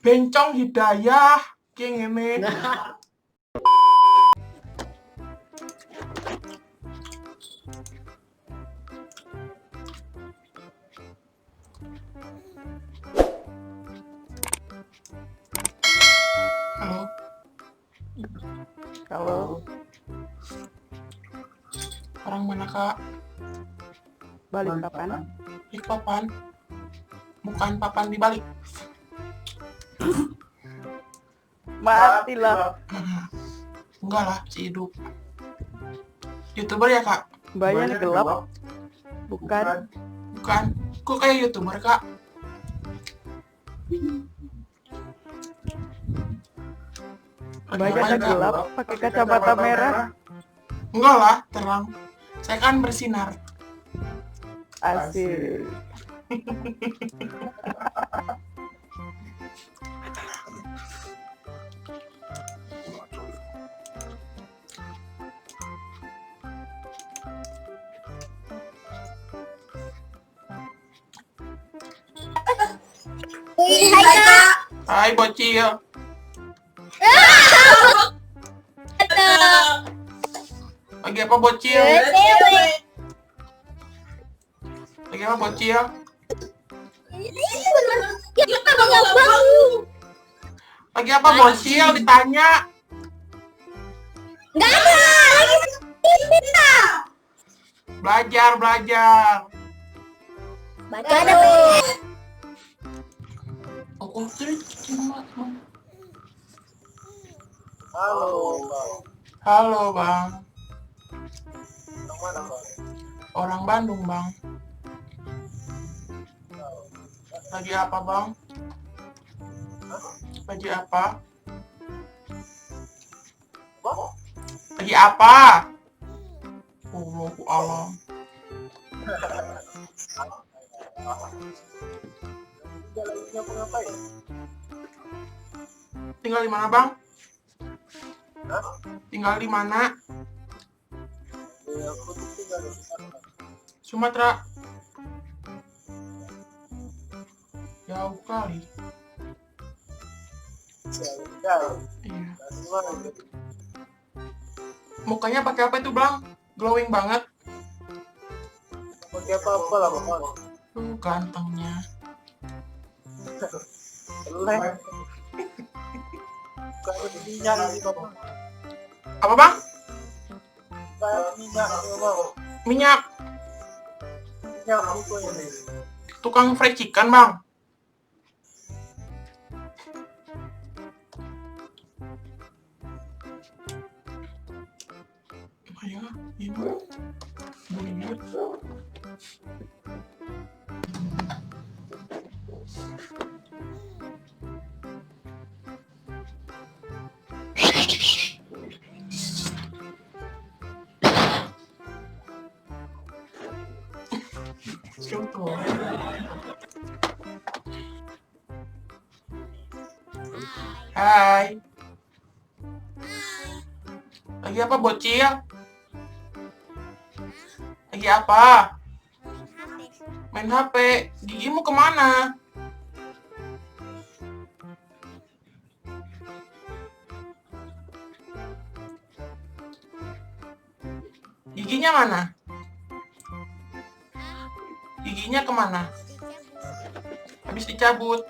Bencong Hidayah kayak ngene. Halo. Halo. Orang mana, Kak? Balik kapan? Di papan. Bukan papan dibalik. Matilah. Enggak lah, si hidup. YouTuber ya, Kak? Mbaknya gelap. Bukan. Bukan. Kok kayak YouTuber, Kak? Mbaknya gelap, pakai kacamata merah. Enggak lah, terang. Saya kan bersinar. Asik. Hai, bocil. Lagi apa, bocil? Lagi apa, bocil? Lagi apa, bocil? Ditanya. Nggak ada, lagi kita. Belajar. Baca dong. Oh, Halo, Bang. Orang Bandung, Bang. Lagi apa, Bang? Lagi apa? Lagi apa? Allahu alam. Tinggal di mana, Bang? Tinggal di mana? Sumatera. Jauh kali. Iya. Mukanya pakai apa itu, Bang? Glowing banget. Pakai apa lah, Bang? Gantengnya. Kayak minyak ini, Bang. Apa, Bang? Kayak minyak ini, Bang. Minyak. Minyak itu ini. Tukang fried chicken, Bang. Ayo, ini. Bunyi. Contoh. Hai. Lagi apa, bocil? Lagi apa? Main HP. Gigimu kemana? Giginya mana? Giginya kemana? Habis dicabut.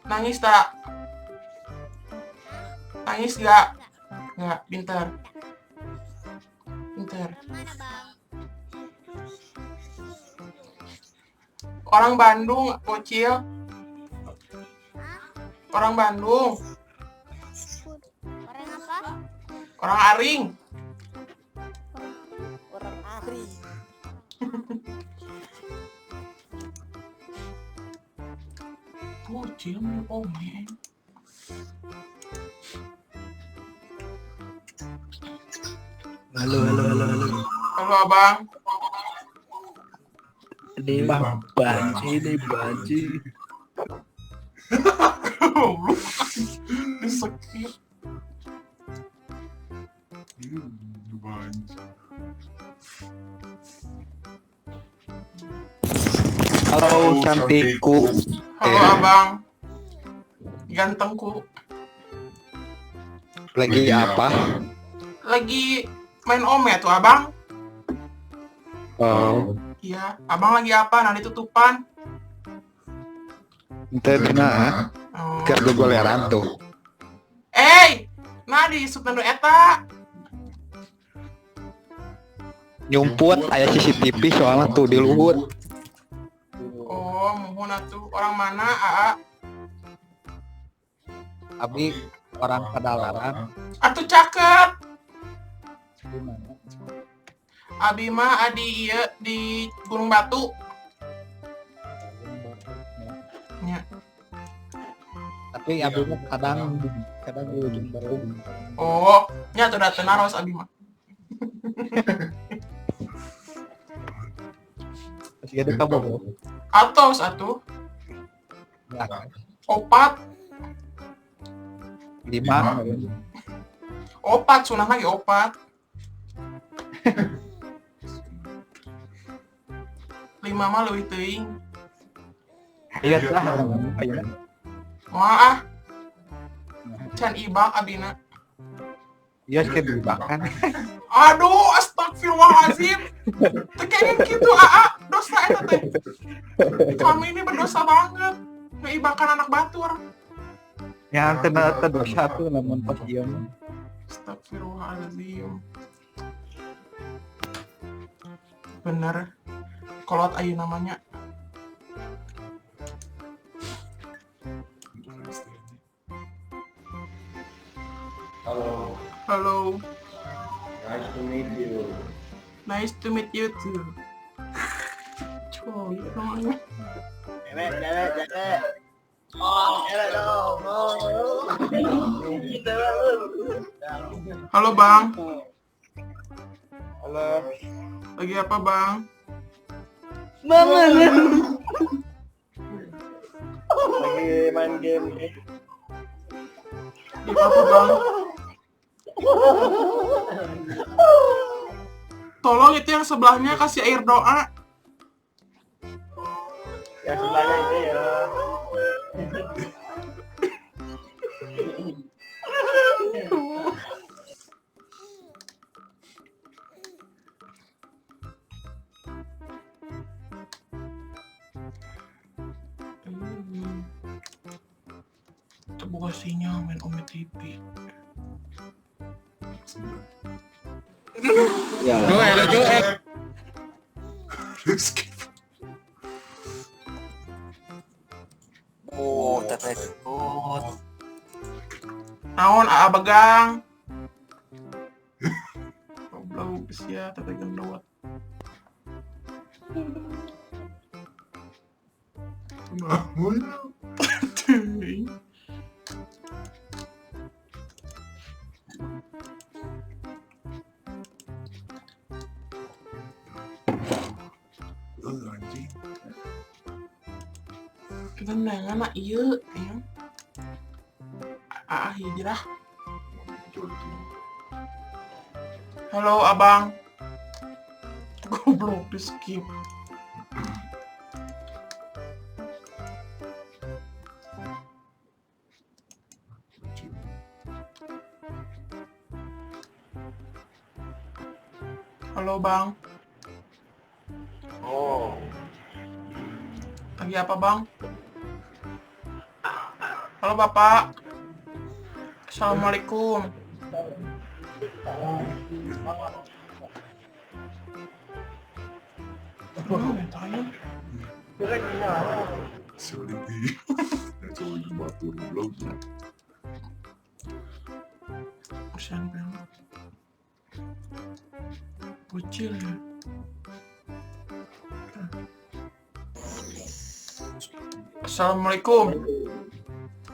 Nangis tak? Nangis gak? Nggak, pintar. Orang Bandung, bocil. Orang Bandung. Orang apa? Orang Aring. Orang Ari. Bocil mau komen. Halo. Halo, Abang. Ini banci. Disekip. Halo cantikku. Halo abang. Gantengku. Lagi apa? Lagi main ome tuh abang. Oh, Iya, abang lagi apa? Nah ditutupan. ente tina Oh. keur gogoleran tuh. Nah di subtenu eta. Nyumput aya CCTV soalnya tuh di luhur. Oh, muhun atuh. Orang mana, Aa? Abi orang Padalarang. Atuh cakep. Di mana? Abi mah adi ieu di Gunung Batu. Nya. Tapi abi mah kadang di ujung baru. Oh, nya tuh dateng naros abi mah. Masih ada kabar. Atos atuh. Ya, Opat. 5. Opat sunah lagi opat. 5 mah leuwih teuing. Iya lah, ayo. Moal ah. Can ibak abina. Iya sih dibakan. Aduh, astagfirullahalazim. Tekengin gitu Aa, dosa eta teh. Kami ini berdosa banget. Ngeibakan anak batur. Yang teu dosa tuh namun pas ieu mah. Astagfirullahalazim. Bener. Kolot ayu namanya. Halo. Halo. Nice to meet you. Nice to meet you too. Coy, namanya. Cewek. Oh, cewek dong. Halo Bang, Halo. lagi apa Bang? Lagi main game. Di apa Bang? Tolong itu yang sebelahnya kasih air doa. Yang sebelahnya ini ya. Terbuka sinyal main Ome TV. Ya. Oh, teteh. Oh, Naon Aa Begang? Goblok sia teteh gendut. Teuing. Kenangan mah ieu aya. Hijrah. Halo abang. Goblok di skip. Halo bang. Oh. Lagi apa bang? Halo bapak. Assalamualaikum. Kasihan banget. Bocil ya. Assalamualaikum.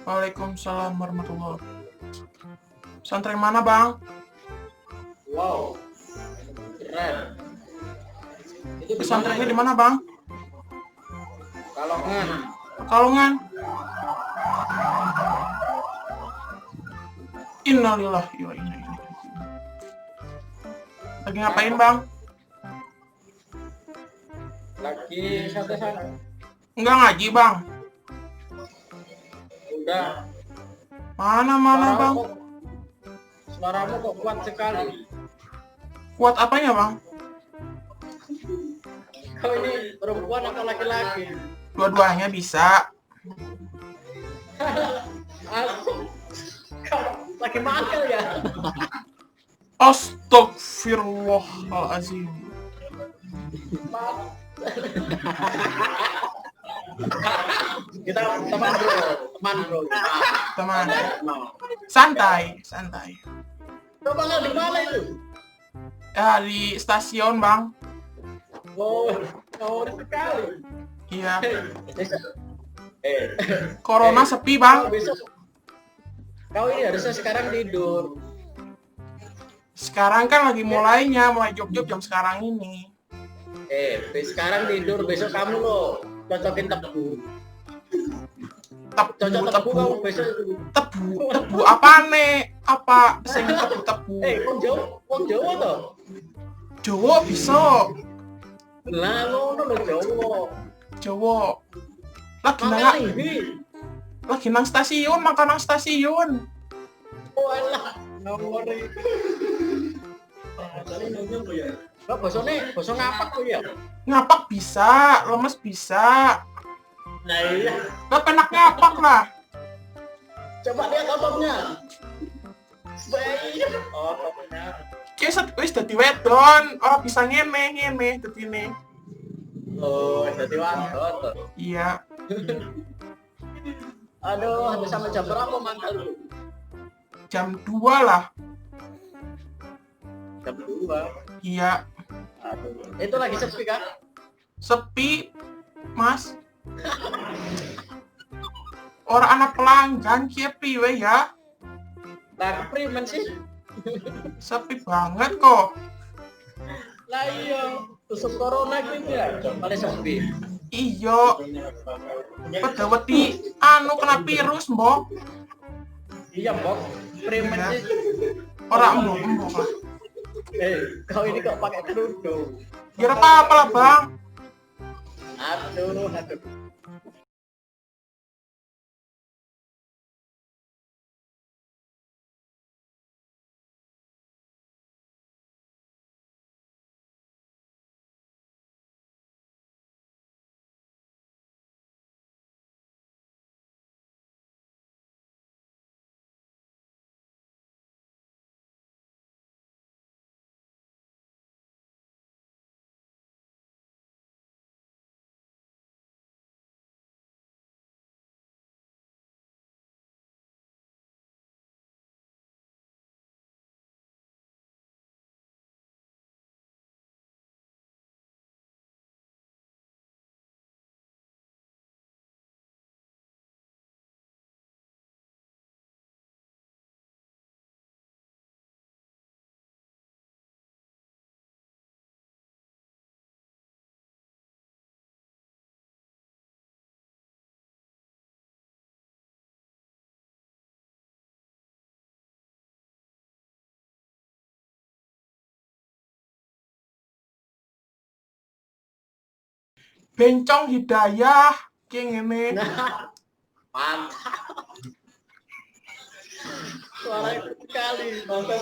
Waalaikumsalam warahmatullahi. Pesantren mana bang? Wow. Keren. Pesantrennya di mana bang? Kalongan. Pekalongan. Innalillahi wa inna ilaihi raji'un. Lagi ngapain bang? Lagi santai-santai. Enggak ngaji bang. udah. Mana bang? Suaramu kok kuat sekali. Kuat apanya bang? Kau ini perempuan atau laki-laki? Dua-duanya bisa. Aku, kau lagi makan ya? Astagfirullahaladzim. Kita teman bro. Teman. Santai. Coba lah di mana itu? Ya di stasiun bang. Oh sekali. Iya. Eh, Corona sepi kau bang. besok. Kau ini harusnya sekarang tidur. Sekarang kan lagi mulai job-job jam sekarang ini. Sekarang tidur, besok kamu loh cocokin tebu. Cocok tebu Tebu. kamu besok. Tebu apa nih? Apa sing tebu? Wong Jawa toh? Jawa bisa. Lah ngono lho Jawa. Jawa. Makan ini. Lagi nang stasiun, makan nang stasiun. Oh alah, nomor iki. Kok bosone ngapak kok ya? Ngapak bisa, lemes bisa. Nah iya. Gak penak ngapak lah. Coba lihat ototnya. Baik. Ototnya. Kayak wis dadi wedon, ora bisa ngene dadi ne. Oh, jadi wadon. Iya. Aduh, habis sampai jam berapa mantel lu? Jam 2 lah. Jam 2. Iya. Aduh. Itu lagi sepi kan? Sepi, Mas. Orang anak pelanggan kieu piwe ya? Lah primen sih. Sepi banget kok. Lah iya, tusuk corona gitu ya. Paling sepi. Iya, pedaweti kena virus, Mbok. Iya, Mbok. Primen Iya. sih. Ora embok lah. Kau ini kok pakai kerudung? Ya apa-apa lah, Bang. Aduh. Bencong Hidayah ki ngene. Mantap. Suara sekali. Mantap.